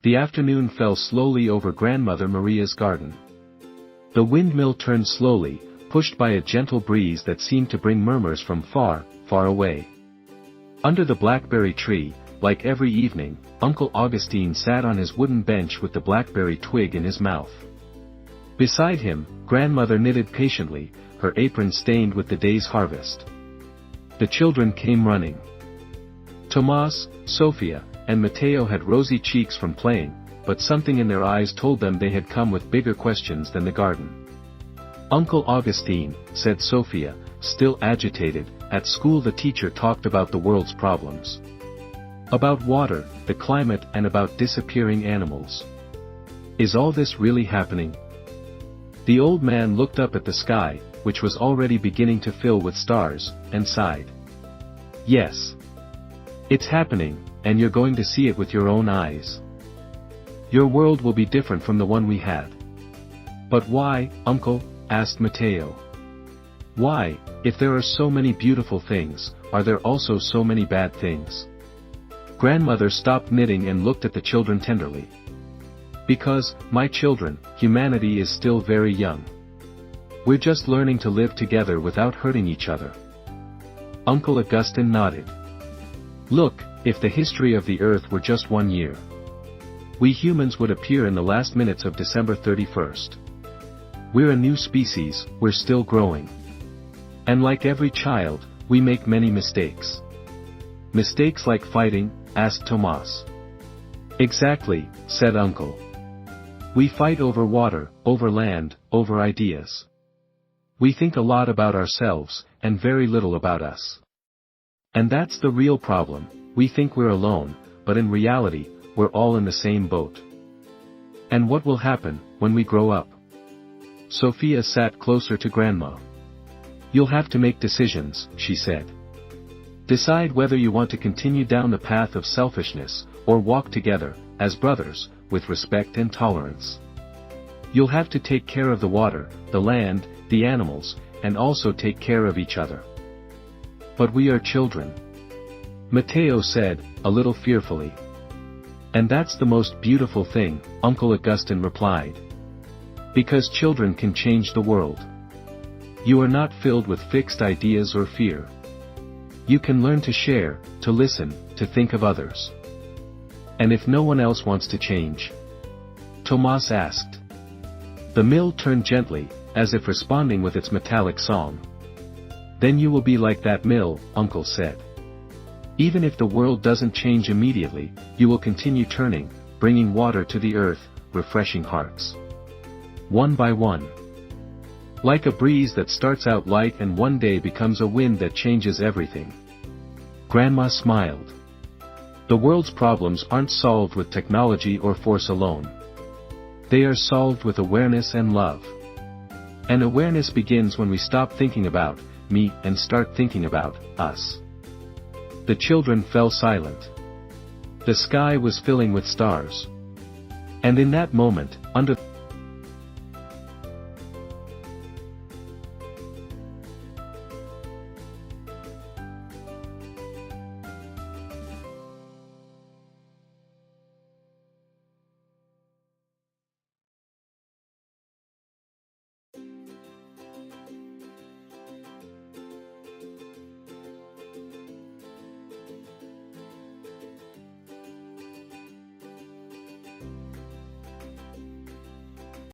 The afternoon fell slowly over Grandmother Maria's garden. The windmill turned slowly, pushed by a gentle breeze that seemed to bring murmurs from far, far away. Under the blackberry tree, like every evening, Uncle Augustine sat on his wooden bench with the blackberry twig in his mouth. Beside him, Grandmother knitted patiently, her apron stained with the day's harvest. The children came running. Tomas, Sofia, and Mateo had rosy cheeks from playing, but something in their eyes told them they had come with bigger questions than the garden. "Uncle Augustine," said Sofia, still agitated, "at school the teacher talked about the world's problems. About water, the climate, and about disappearing animals. Is all this really happening?" The old man looked up at the sky, which was already beginning to fill with stars, and sighed. "Yes. It's happening, and you're going to see it with your own eyes. Your world will be different from the one we had." "But why, Uncle?" asked Mateo. "Why, if there are so many beautiful things, are there also so many bad things?" Grandmother stopped knitting and looked at the children tenderly. "Because, my children, humanity is still very young. We're just learning to live together without hurting each other." Uncle Augustine nodded. "Look, if the history of the earth were just 1 year. We humans would appear in the last minutes of December 31st. We're a new species, we're still growing. And like every child, we make many mistakes." "Mistakes like fighting?" asked Tomas. "Exactly," said Uncle. "We fight over water, over land, over ideas. We think a lot about ourselves, and very little about us. And that's the real problem, we think we're alone, but in reality, we're all in the same boat. And what will happen, when we grow up?" Sofia sat closer to Grandma. "You'll have to make decisions," she said. "Decide whether you want to continue down the path of selfishness, or walk together, as brothers, with respect and tolerance. You'll have to take care of the water, the land, the animals, and also take care of each other." "But we are children," Mateo said, a little fearfully. "And that's the most beautiful thing," Uncle Augustine replied. "Because children can change the world. You are not filled with fixed ideas or fear. You can learn to share, to listen, to think of others." "And if no one else wants to change?" Tomas asked. The mill turned gently, as if responding with its metallic song. "Then you will be like that mill," Uncle said. "Even if the world doesn't change immediately, you will continue turning, bringing water to the earth, refreshing hearts. One by one. Like a breeze that starts out light and one day becomes a wind that changes everything." Grandma smiled. "The world's problems aren't solved with technology or force alone. They are solved with awareness and love. And awareness begins when we stop thinking about me and start thinking about us." The children fell silent. The sky was filling with stars. And in that moment, under